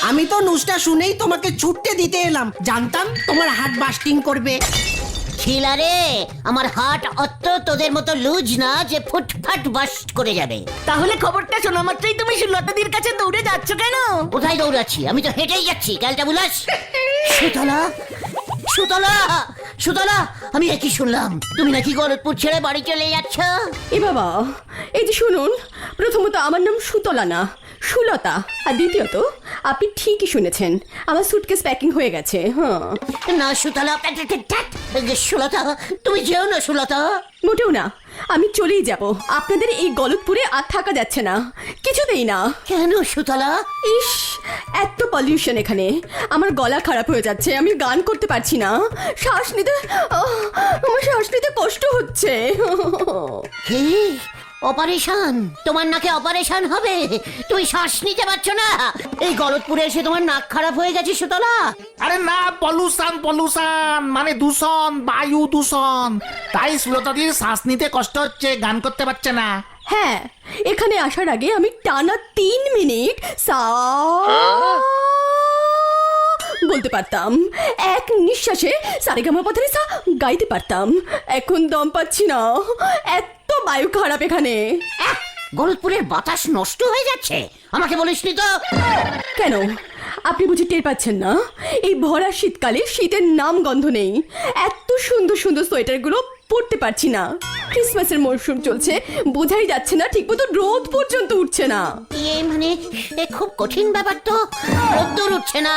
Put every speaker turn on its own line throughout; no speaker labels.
আমি তো নুসটা শুনেই তোমাকে ছুটতে দিতে এলাম, জানতাম তোমার হাত বাস্টিং করবে।
খিলা রে, আমার হাট অত তোদের মতো লুজ না যে ফুটফাট বাস্ট করে যাবে।
তাহলে খবরটা শোনা মাত্রই তুমি সুলতাদির কাছে দৌড়ে যাচ্ছ কেন?
কোথায় দৌড়াচ্ছি? আমি তো হেঁটেই যাচ্ছি। ক্যালটা বুলাস। সুতলা, সুতলা, সুতলা, আমি একই শুনলাম তুমি নাকি গলতপুর ছেড়ে বাড়ি চলে যাচ্ছ।
এ বাবা, এই যে শুনুন, প্রথমত আমার নাম সুতলা না, সুলতা। আর দ্বিতীয়ত আপনি ঠিকই শুনেছেন, আমার সুটকেস প্যাকিং হয়ে গেছে। হ্যাঁ,
না সুতলা, সুলতা, তুমি যেও না সুলতা।
মোটেও না, আমি চলেই যাব। আপনাদের এই গলতপুরে আর থাকা যাচ্ছে না, কিছুতেই না।
কেন সুতলা?
ইস, এত পলিউশন এখানে, আমার গলা খারাপ হয়ে যাচ্ছে, আমি গান করতে পারছি না। শ্বাস নিতে, আমার শ্বাস নিতে কষ্ট হচ্ছে।
কি অপারেশন? তোমার নাকে অপারেশন হবে? তুমি শ্বাস নিতে পারছো না? এই গলতপুরে এসে তোমার নাক খারাপ হয়ে গেছে সুতলা?
আরে না, পলিউশন মানে দূষণ, বায়ু দূষণ। তাই সুলতাদির শ্বাস নিতে কষ্ট হচ্ছে, গান করতে পারছে না।
হ্যাঁ, এখানে আসার আগে আমি টানা 3 মিনিট বলতে পারতাম, এক নিঃশ্বাসে সারেগামাপাধারে সা গাইতে পারতাম। এখন দম পাচ্ছি না, এত বায়ু খারাপ এখানে।
গলতপুরের বাতাস নষ্ট হয়ে যাচ্ছে, আমাকে বলিসনি তো?
কেন, আপনি বুঝি টের পাচ্ছেন না? এই ভরা শীতকালে শীতের নাম গন্ধ নেই। এত সুন্দর সুন্দর সোয়েটারগুলো পরতে পারছি না। ক্রিসমাসের মরশুম চলছে, বোঝাই যাচ্ছে না ঠিকমতো রোদ পর্যন্ত উঠছে না।
মানে এ খুব কঠিন ব্যাপার তো, রোদ্দুর উঠছে না।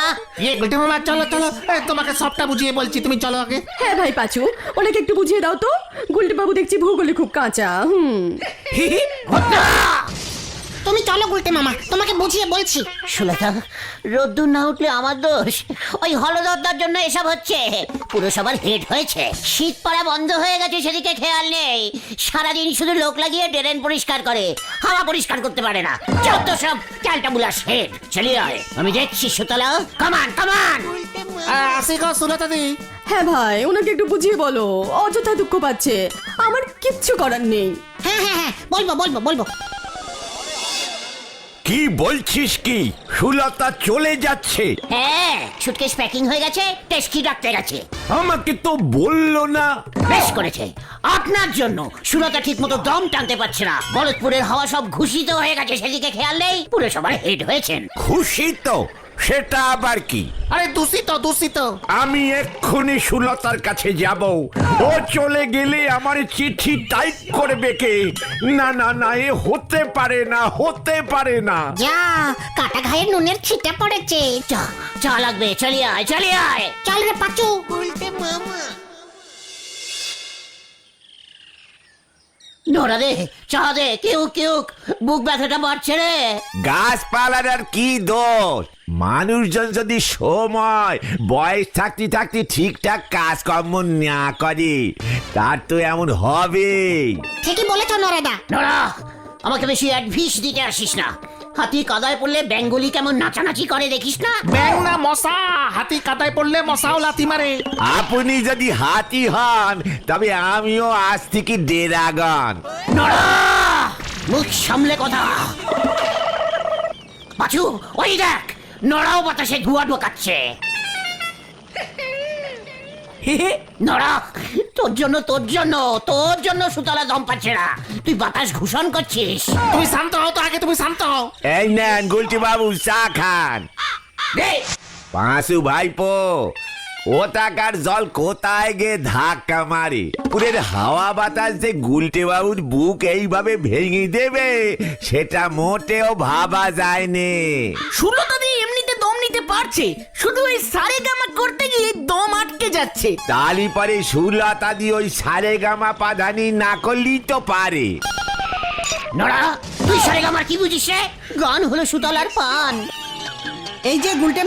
গুলটে মামা চলো চলো, তোমাকে সবটা বুঝিয়ে বলছি, তুমি চলো আগে।
হ্যাঁ ভাই পাঁচু, ওনাকে একটু বুঝিয়ে দাও তো। গুলটে বাবু দেখছি ভূগোলে খুব কাঁচা।
তুমি চলো গুলটে মামা, তোমাকে বুঝিয়ে বলছি।
সুলতা, রোদ্দুর না উঠলে আমার দোষ। ওই হলদরদার জন্য এসব হচ্ছে। পুরসভার হেড হয়েছে, শীত পড়া বন্ধ হয়ে গেছে, সেদিকে খেয়াল নেই। সারাদিন শুধু লোক লাগিয়ে ড্রেন পরিষ্কার করে, হাওয়া পরিষ্কার করতে পারে না। যত সব ক্যালটা বুলাস হেড। চলিয়ে আয়, আমি দেখছি সুতলা। কামান কামান।
আসি গো সুলতাদি।
হ্যাঁ ভাই, ওনাকে একটু বুঝিয়ে বলো, অযথা দুঃখ পাচ্ছে, আমার কিচ্ছু করার নেই।
হ্যাঁ হ্যাঁ হ্যাঁ, বলবো বলবো বলবো।
কি বলছিস কি? সুলতা চলে যাচ্ছে?
হ্যাঁ, সুটকেস প্যাকিং হয়ে গেছে, টেস্কি ডাকতে গেছে।
আমাকে তো বললো না।
বেশ করেছে, আপনার জন্য। সুলতা ঠিক মতো দম টানতে পারছে না। গলতপুরের হাওয়া সব ঘুষিত হয়ে গেছে, সেদিকে খেয়াল নেই। পুরসভার হেড হয়েছেন।
খুশি তো? সেটা আবার কি?
আরে দূষিত দূষিত।
আমি এক্ষুনি সুলতার কাছে যাব। ও চলে গেলে আমার চিঠি টাইপ করবে কে? না না না, এ হতে পারে না, হতে পারে না।
যা, কাটা ঘায়ে নুনের ছিটা পড়েছে।
চা চা লাগবে, চলিয়ে আয় চলিয়ে আয়।
চল রে পাচু। গুলটে মামা।
নোরা দে, চা দে, কেউ কেউ, বুক ব্যথাটা বাড়ছে রে।
গাছপালার আর কি দোষ? মানুষজন যদি সময় বয়স থাকতে থাকতে ঠিকঠাক কাজকর্ম না করে, তার তো এমন হবে।
ঠিকই বলেছো নরেদা।
নোরা, আমাকে বেশি অ্যাডভিস দিতে আসিস না। হাতি কাদায় পড়লে বেঙ্গলি কেমন নাচানাচি করে দেখিস না?
ব্যাং না মশা, হাতি কাদায় পড়লে মশাও লাথি মারে।
আপনি যদি হাতি হন, তবে আমিও আজ থেকে ড্রাগন।
নোরা, মুখ সামলে কথা। পাচু, ওই দেখ, নোরাও বাতাসে ধোঁয়া ঢোকাচ্ছে। নোরা, তোর জন্য সুতলা দম পাচ্ছে না। তুই বাতাস ঘুষণ করছিস।
তুমি শান্ত হও তো আগে, তুমি শান্ত হও।
এই নেন গুলটি বাবু, চা খান।
দে।
পাঁচু ভাইপো, ওটাকার জল কোথায় গে ধাক্কা মারে? পুরের হাওয়া বাতাস যে গুলটে বাবুর বুক এইভাবে ভেঙে দেবে, সেটা মোটেও ভাবা যায়নি।
সুলতাদি এমনিতে দম নিতে পারছে, শুধু ওই সারেগামা করতে গিয়ে দম আটকে যাচ্ছে।
তালি পরে সুলতা দি ওই সারেগামা পাধানি না করলেই তো পারে।
নোরা, তুই সারেগামার কি বুঝিস রে? গান হলো সুতলার পান।
এই যে গুলটে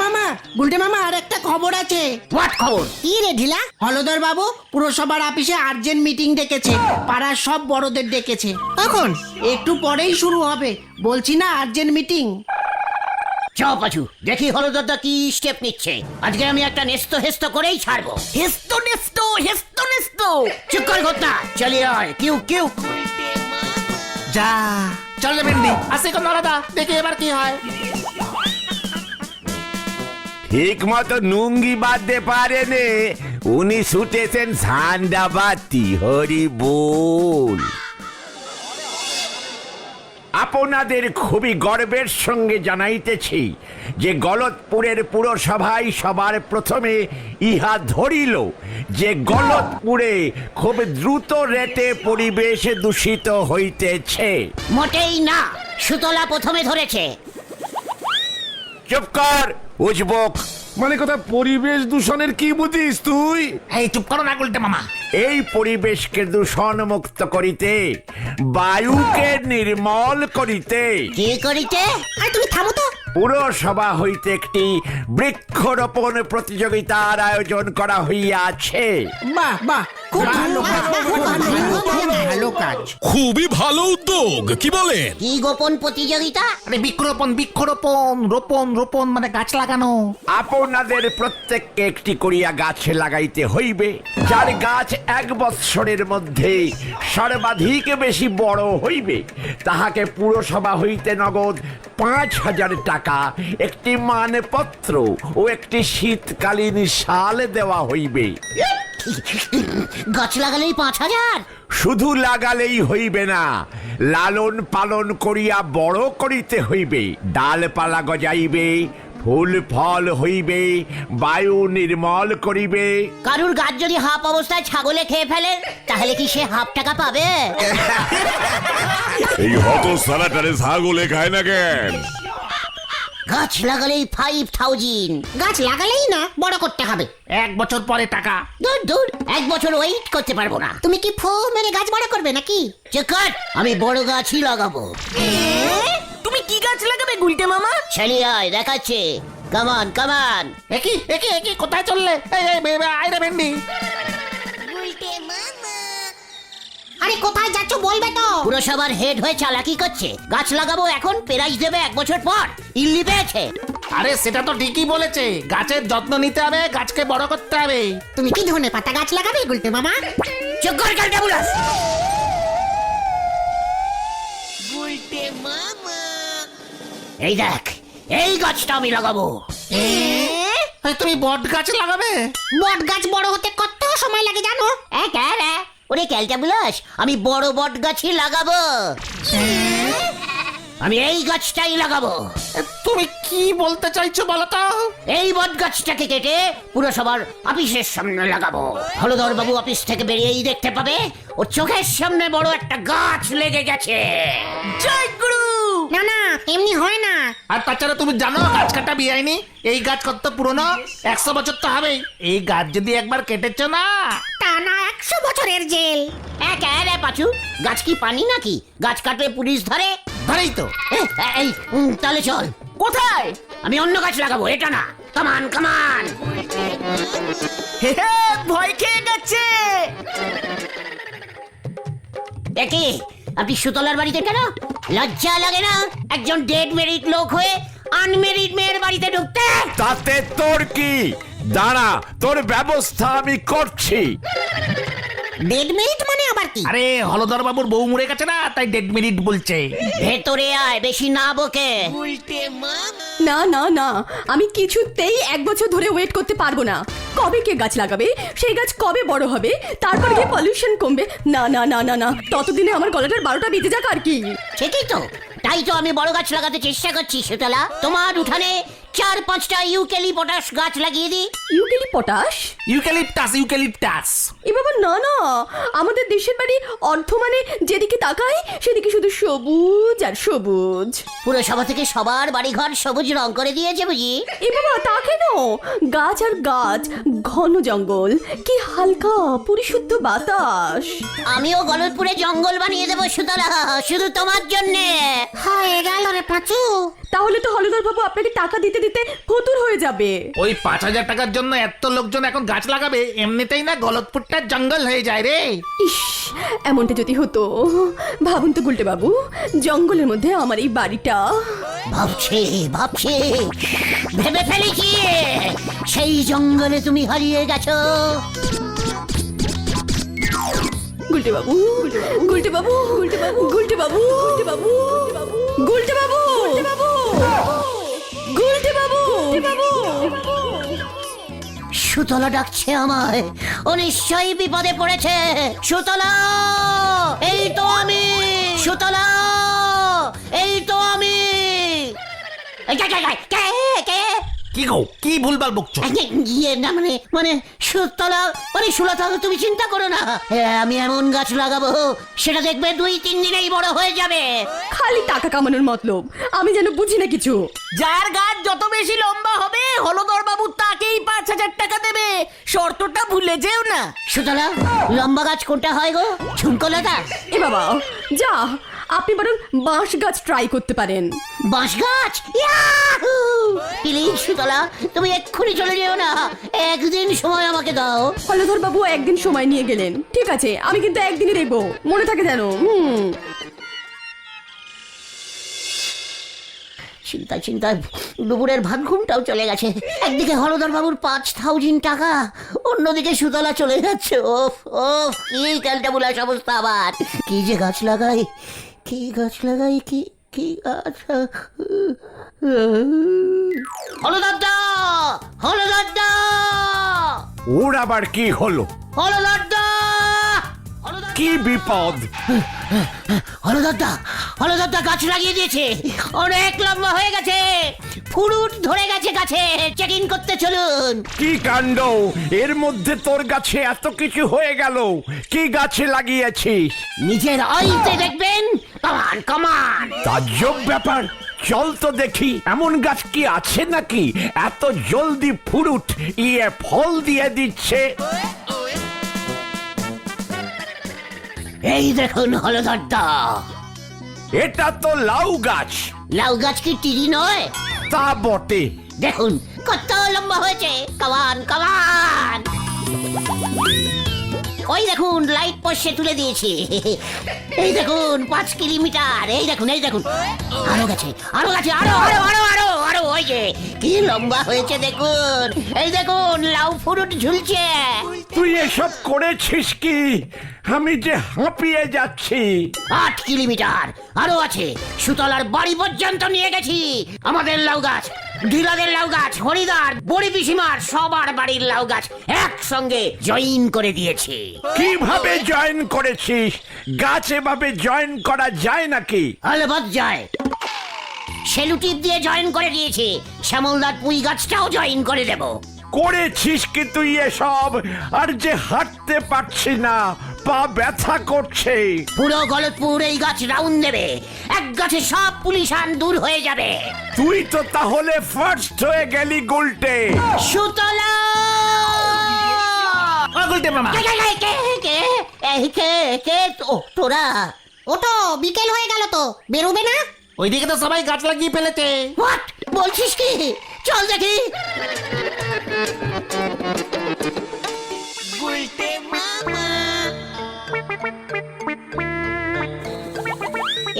মামা আর একটা খবর আছে।
হোয়াট খবর?
কি রে ঢিলা? হলদর বাবু পুরসভার অফিসে আর্জেন্ট মিটিং ডেকেছে, পাড়ার সব বড়দের ডেকেছে। কখন? একটু পরেই শুরু হবে, বলছি না আর্জেন্ট মিটিং।
চাও পাচু, দেখি হলদরদা কি স্টেপ নিচ্ছে। আজকে আমি একটা নেস্ত হেস্ত করেই ছাড়বো।
হেস্তো নেস্তো, হেস্তো নেস্তো।
চুপ কর ঘটনা, চলিয়ে আয়। কিউ কিউ।
যা, চল রে ভেন্ডি, আসে কোন আলাদা, দেখি এবার কি হয়।
ঠিক মতো নুঙ্গি বাঁধতে পারেনে, উনি ছুটেছেন ঝান্ডাবাতি। হরি বল। আপনাদের খুবই গর্বের সঙ্গে জানাইতেছি যে গলতপুরের পুরসভায় সবার প্রথমে ইহা ধরিল যে গলতপুরে খুব দ্রুত রেটে পরিবেশ দূষিত হইতেছে।
মোটেই না, সুতলা প্রথমে ধরেছে।
চুপ কর উজবুক।
মানে কথা পরিবেশ দূষণের কি বুঝিস তুই?
এই চুপ করো না গুলটে মামা।
এই পরিবেশকে দূষণ মুক্ত করিতে, বায়ুকে নির্মল করিতে
কি করিতে?
আরে তুমি থামো তো।
পুরসভা হইতে একটি বৃক্ষরোপণ প্রতিযোগিতার আয়োজন করা হইয়াছে।
বাহ বাহ, খুব ভালো কাজ, খুব ভালো কাজ।
খুবই ভালো উদ্যোগ, কি বলেন?
কি গোপন প্রতিযোগিতা?
আরে বৃক্ষরোপণ, বৃক্ষরোপণ, রোপণ রোপণ মানে গাছ লাগানো।
আপনাদের প্রত্যেককে একটি করিয়া গাছ লাগাইতে হইবে। যার গাছ 1 বৎসরের মধ্যে সর্বাধিক বেশি বড় হইবে তাহাকে পুরসভা হইতে নগদ 5,000 টাকা, একটি মানপত্র ও একটি শীতকালীন শাল দেওয়া হইবে।
গাছ লাগালেই 5,000?
শুধু লাগালেই হইবে না, লালন পালন করিয়া বড় করিতে হইবে। ডালপালা গজাইবে, ফুল ফল হইবে, বায়ু নির্মল করিবে।
কারুর গাছ যদি হাফ অবস্থায় ছাগলে খেয়ে ফেলে তাহলে কি সে হাফ টাকা পাবে?
এই হত সারাটারে ছাগলে খায় না কেন?
গাছ লাগালেই 5,000।
গাছ লাগালেই না, বড় করতে হবে।
1 বছর পরে টাকা।
দূর দূর, 1 বছর ওয়েট করতে পারবো না।
তুমি কি ফু মেরে গাছ বড় করবে নাকি?
চেকার, আমি বড় গাছই লাগাবো।
তুমি কি গাছ লাগাবে গুলটে মামা?
ছেলে আয়, দেখাচ্ছে। কামান কামান।
একই একই একই, কোথায় চললে? আয় রে ভেন্ডি।
আরে কোথায় যাচ্ছ বলবে তো?
পুরসভার হেড হয়ে চালাকি করছে। গাছ লাগাবো এখন, প্রাইজ দেবে 1 বছর পর। ইল্লি পেয়েছে।
আরে সেটা তো ঠিকই বলেছে, গাছের যত্ন নিতে হবে, গাছকে বড় করতে হবে।
তুমি কি ধনে পাতা গাছ লাগাবে গুলটে মামা?
চক্কর কালটা বুলাস। এই দেখ, এই গাছটা আমি লাগাবো।
এই তুমি বট গাছ লাগাবে?
বট গাছ বড় হতে কত সময় লাগে জানো?
ওরে ক্যালটা বুলাস, আমি বড় বট গাছই লাগাবো। আমি এই গাছটাই লাগাবো।
তুমি কি বলতে চাইছো বলো তো?
এই বট গাছটাকে কেটে পুরসভার অফিসের সামনে লাগাবো। হলধর বাবু অফিস থেকে বেরিয়েই দেখতে পাবে ওর চোখের সামনে বড় একটা গাছ লেগে গেছে।
জয় গুরু।
না না, এমনি হয় না।
আর তাছাড়া তুমি জানো গাছ কাটা বেআইনি? এই গাছ কত পুরনো? 100 বছর তো হবেই। এই গাছ যদি একবার কেটেছো না,
তা না 100 বছরের জেল।
রে পাচু, গাছ কি পানি নাকি? গাছ কাটলে পুলিশ ধরে?
ধরেই তো।
এই তাহলে চল।
কোথায়?
আমি অন্য গাছ লাগাবো, এটা না। কামান কামান।
হে হে, ভয় খেয়ে গেছে।
দেখি, আপনি সুতলার বাড়িতে কেন? লজ্জা লাগে না একজন ডেড মেরিড লোক হয়ে আনমেরিড মেয়ের বাড়িতে ঢুকতে?
তাতে তোর কি? দাঁড়া, তোর ব্যবস্থা আমি করছি।
ডেড মিনিট মানে আবার কি?
আরে হলধর বাবুর বউ মরে গেছে না, তাই ডেড মিনিট বলছে।
ভেতরে আয়, বেশি না বকে।
না না না, আমি কিছুতেই 1 বছর ধরে ওয়েট করতে পারবো না। কবে কে গাছ লাগাবে, সেই গাছ কবে বড় হবে, তারপরে গিয়ে পলিউশন কমবে। না না না না না, ততদিনে আমার গলাটার 12টা বেজে যাক আর কি।
ঠিকই তো, তাই তো আমি বড় গাছ লাগাতে চেষ্টা করছি। সুতলা, তোমার উঠানে 4-5টা ইউক্যালিপটাস গাছ লাগিয়ে দিই।
Eucalyptus?
Eucalyptus, eucalyptus.
এ বাবা না না, আমাদের দেশের বাড়ি অর্থ মানে যেদিকে তাকাই সেদিকে শুধু সবুজ আর সবুজ।
পুরসভা থেকে সবার বাড়িঘর সবুজ রং করে দিয়েছে বুঝি?
এ বাবা তা কেন? গাছ আর গাছ, ঘন জঙ্গল, কি হালকা পরিশুদ্ধ বাতাস।
আমিও গলতপুরে জঙ্গল বানিয়ে দেবো সুতলা, শুধু তোমার জন্যে।
হয়ে গেল রে পাঁচু।
তাহলে তো হলধর বাবু আপনাকে টাকা দিতে দিতে ফতুর হয়ে যাবে।
ওই 5,000 টাকার জন্য এত লোকজন এখন গাছ লাগাবে? এমনিতেই না গলতপুরটা জঙ্গল হয়ে যায় রে।
ইস, এমনটা যদি হতো। ভাবুন তো গুলটে বাবু, জঙ্গলের মধ্যে আমার এই বাড়িটা।
ভাবছি ভাবছি, ভেবে ফেলেছি সেই জঙ্গলে তুমি হারিয়ে গেছো।
গুলটে গুলটে বাবু, গুলটে বাবু, গুলটে বাবু, গুলটে বাবু, গুলটে বাবু, গুলটে বাবু, গুলটে বাবু, গুলটে বাবু।
সুতলা ডাকছে আমায়, ও নিশ্চয়ই বিপদে পড়েছে। সুতলা, এই তো আমি। সুতলা, এই তো আমি। এই, কে, কে, কে, কে, কে?
কি গো কি ভুলভাল বকছো?
ইয়ে না মানে সুতলা, মানে সুলতা, তুমি চিন্তা করো না। আমি এমন গাছ লাগাবো সেটা দেখবে 2-3 দিনেই বড় হয়ে যাবে।
খালি টাকা কামানোর মতলব, আমি যেন বুঝি না কিছু।
যার গাছ যত বেশি লম্বা হবে হলদর বাবু তাকেই 5,000 টাকা দেবে। শর্তটা ভুলে যেও না।
সুতলা, লম্বা গাছ কোনটা হয় গো? ঝুমকোলতা?
এ বাবা, যা, আপনি বরং বাঁশ গাছ ট্রাই করতে পারেন।
বাঁশ গাছ? ইয়াহু! প্লিজ সুতলা, তুমি এক্ষুনি চলে যেও না, একদিন সময় আমাকে দাও।
হলধর বাবু একদিন সময় নিয়ে গেলেন, ঠিক আছে, আমি কিন্তু একদিনই দেখবো, মনে থাকে যেন।
চিন্তায় দুপুরের ভাত ঘুমটাও চলে গেছে। একদিকে হলধর বাবুর 5,000 টাকা, অন্যদিকে সুতলা চলে যাচ্ছে। ওফ ওফ, কি ক্যালটাবুলাস অবস্থা আবার। কি যে গাছ লাগাই, কি গাছ লাগাই, কি কি গাছ। হলদরদা, হলদরদা,
ওর আবার কি হলো?
হলদরদা,
কি বিপদ?
হলদরদা গাছ লাগিয়ে দিয়েছে, অনেক লম্বা হয়ে গেছে, ফুরুট ধরে গেছে গাছে। চেক ইন করতে চলুন।
কি কাণ্ড! এর মধ্যে তোর গাছে এত কিছু হয়ে গেল। কি গাছে লাগিয়েছিস?
নিজের আইতে দেখবেন। কামান কামান।
তাজ্জব ব্যাপার। চল তো দেখি, এমন গাছ কি আছে নাকি এত জলদি ফুরুট ফল দিয়ে দিচ্ছে?
এই দেখুন হলদরদা,
এটা তো লাউ গাছ।
লাউ গাছ কি টিরি নয়?
তা বটে।
দেখুন কত লম্বা হয়েছে। কামান কামান। ওই দেখুন লাইট পোস্টে তুলে দিয়েছি। এই দেখুন 5 কিলোমিটার। এই দেখুন, এই দেখুন, আরো গেছে, আরো গেছে, আরো আরো আরো আরো আরো। ওই যে কি লম্বা হয়েছে দেখুন। এই দেখুন লাউ ফুরুট ঝুলছে।
তুই এসব করেছিস কি? আমি যে হাঁপিয়ে যাচ্ছি।
8 কিলোমিটার আরো আছে। সুতলার বাড়ি পর্যন্ত নিয়ে গেছি। আমাদের লাউ গাছ, ঢিলাদের লাউ গাছ, হরিদার, বড়ি পিসিমার সবার বাড়ির লাউ গাছ একসঙ্গে জয়েন করে দিয়েছি।
কিভাবে জয়েন করেছিস? গাছ এভাবে জয়েন করা যায় নাকি?
আলবাত যায়। সেলুটিপ দিয়ে জয়েন করে দিয়েছি। শ্যামলদার পুঁই গাছটাও জয়েন করে দেব।
করেছিস কি তুই এসব? আর যে হাঁটতে পারছি না, পা ব্যথা করছে।
পুরো গলতপুর এই গাছ রাউন্ড দেবে। এক গাছে সব পুলিশান দূর হয়ে যাবে।
তুই তো তাহলে ফার্স্ট হয়ে গেলি গুলটে।
সুতলা,
গুলটে মামা,
কে কে কে কে এই কে কে তোরা?
ও তো বিকেল হয়ে গেল, তো বেরোবে না?
ওইদিকে তো সবাই গাছ লাগিয়ে ফেলেছে।
হোয়াট বলছিস কি? চল দেখি।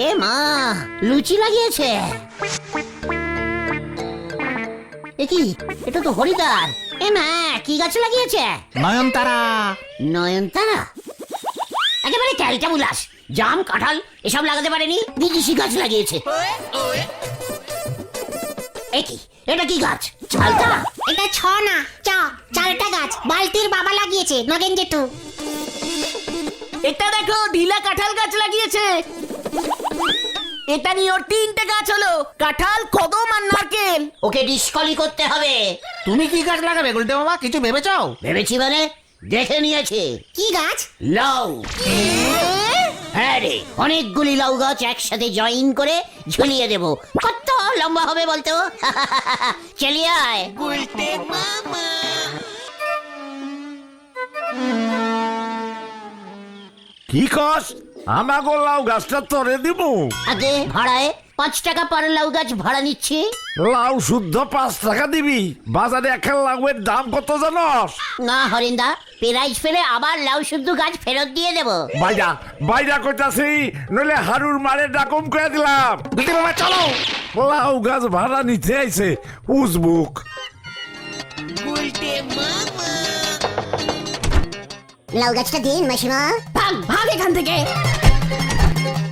এ মা, লুচি লাগিয়েছে। এ কি? এটা তো হরিদার। এ মা, কি গাছ লাগিয়েছে?
নয়নতারা।
নয়নতারা? একেবারে ক্যালটাবুলাস। জাম, কাঁঠাল এসব লাগাতে পারেনি, বিদেশি গাছ লাগিয়েছে। এ কি? এটা কি গাছ? চালতা?
এটা না, চালটা গাছ। বালতির বাবা লাগিয়েছে, নগেন জেঠু।
এটা দেখো ঢিলা কাঁঠাল গাছ লাগিয়েছে। এটা নিয়ে ওর 3টে গাছ হলো, কাঁঠাল, কদম আর নারকেল।
ওকে ডিসকলি করতে হবে।
তুমি কি গাছ লাগাবে গুলটে মামা? কিছু ভেবেছো?
ভেবেছি মানে দেখে নিয়েছি।
কি গাছ?
লাউ। হ্যাঁ রে, অনেকগুলি লাউ গাছ একসাথে জয়েন করে ঝুলিয়ে দেব। কত লম্বা হবে বলতো? চলিয়ে আয়।
কি কস? আমাগো লাউ গাছটা তোরে দিব?
আগে ভাড়ায় 5 টাকা পার লাউ গাছ ভাড়া নিচ্ছি।
লাউ শুদ্ধ 5 টাকা দিবি? বাজারে একটা লাউয়ের দাম কত জানস?
না হরিন্দা, প্রাইজ ফেলে আবার লাউ শুদ্ধ গাছ ফেরত দিয়ে দেব।
বাইরা বাইরা কইতাছি, নইলে হারুর মারে ডাকম করে দিলাম।
গুলটে মামা চলো।
লাউ গাছ ভাড়া নিতে আইছে উজবুক।
লাউ গাছটা দিন মাসিমা।
ভাগ ভাগ এখান থেকে।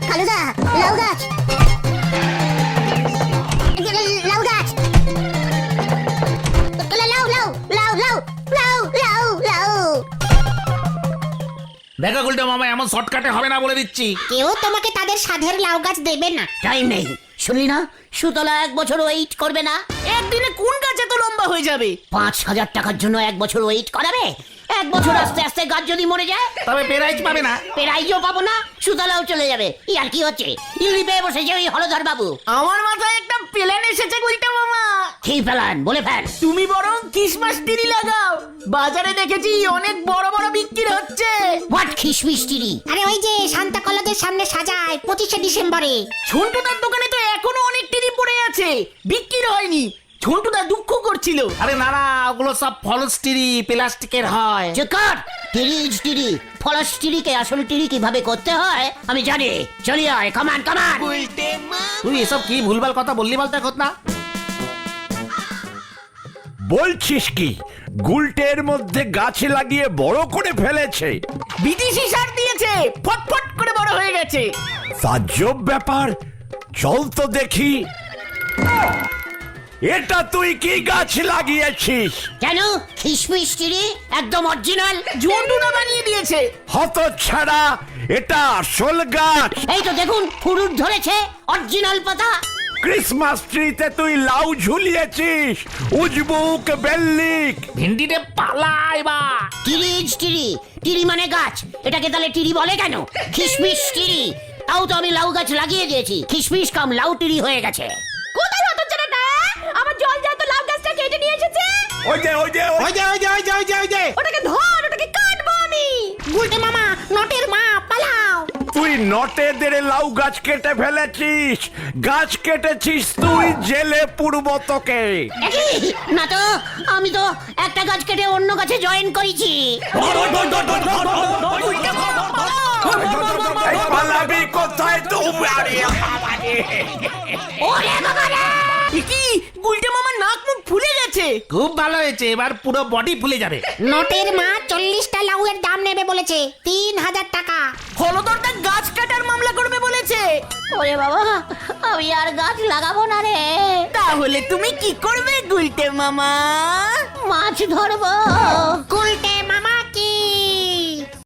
কালুদা, লাউ গাছ, লাউ গাছ, লাউ লাউ লাউ লাউ লাউ লাউ লাউ।
দেখো গুলটে মামা, এমন শর্টকাটে হবে না বলে দিচ্ছি।
কেউ তোমাকে তাদের সাধের লাউ গাছ দেবে না।
টাইম নেই, শুনলি না? সুতলা 1 বছর ওয়েট করবে না।
একদিনে কোন গাছ এত লম্বা হয়ে যাবে?
5,000 টাকার জন্য 1 বছর ওয়েট করাবে? 1 বছর আস্তে আস্তে গাছ যদি মরে যায়,
তবে প্রাইজ পাবে না।
প্রাইজও পাবো না, সুতলাও চলে যাবে। আর কি হচ্ছে? ইউলি পেয়ে বসেছে ওই হলধর বাবু।
আমার মাথায় একটা প্ল্যান এসেছে গুলটে মামা।
কি ফেলান বলে ফেল।
তুমি বরং ক্রিসমাস ট্রি লাগাও। বাজারে দেখেছি অনেক বড় বড় বিক্রি হচ্ছে।
What Christmas tree?
আরে ওই যে সান্তা কলদের সামনে সাজায় 25শে ডিসেম্বরে।
ঝন্টুদার দোকানে তো এখনো অনেক ট্রি পড়ে আছে, বিক্রি হয়নি। ঝন্টুদা দুঃখ করছিল।
আরে না না, ওগুলো সব ফলস টিরি, প্লাস্টিকের হয়।
চুকার, টিরিজ টিরি, ফলস টিরিকে আসল টিরি কিভাবে করতে হয় আমি জানি। চলি আয়, কামান কামান।
তুই এসব কি ভুলভাল কথা বললি বলতে খোদ না।
বলছিস কি গুলটের মধ্যে গাছ লাগিয়ে বড় করে ফেলেছে?
বিদেশি সার দিয়েছে, ফটফট করে বড় হয়ে গেছে।
তাজ্জব ব্যাপার, চল তো দেখি। এটা তুই কি গাছ লাগিয়েছিস?
কেন? খিসমিস টিরি একদম অরিজিনাল।
ঝন্টুদা বানিয়ে দিয়েছে।
হতচ্ছাড়া, এটা আসল গাছ।
এই তো দেখুন, ফুরুট ধরেছে, অরিজিনাল পাতা।
ক্রিসমাস ট্রিতে তুই লাউ ঝুলিয়েছিস, উজবুক বেল্লিক।
ভিন্ডিতে পালা এবার।
টিরিজ টিরি, টিরি মানে গাছ, এটাকে তাহলে টিরি বলে কেন? খিসমিস টিরি। তাও তো আমি লাউ গাছ লাগিয়ে দিয়েছি, খিসমিস কাম লাউ টিরি হয়ে গেছে।
কোথায় হতচ্ছাড়াটা? আমার জল যায় তো লাউ গাছটা কেটে নিয়ে এসেছে।
ওই যে ওই যে
ওই যে ওই যে ওই যে ওই যে ওই যে
ওটাকে ধর, ওটাকে কাটবো আমি।
গুলটে মামা, নটের মা, পালাও।
তুই নটে দেড়ে লাউ গাছ কেটে ফেলেছিস। গাছ কেটেছিস তুই, জেলে পুরব তোকে।
একই না তো, আমি তো একটা গাছ কেটে অন্য গাছে জয়েন করেছি।
এই পালাবি কোথায় তুই?
ওরে বাবা রে!
কি গুলটে মামার নাক মুখ ফুলে গেছে।
খুব ভালো হয়েছে, এবার পুরো বডি ফুলে যাবে।
নটের মা 40টা লাউয়ের দাম নেবে বলেছে, 3000 টাকা।
হলদরটা গাছ কাটার মামলা করবে বলেছে।
ওরে বাবা, আমি আর গাছ লাগাবো না রে।
তাহলে তুমি কি করবে গুলটে মামা?
মাছ ধরবো।
গুলটে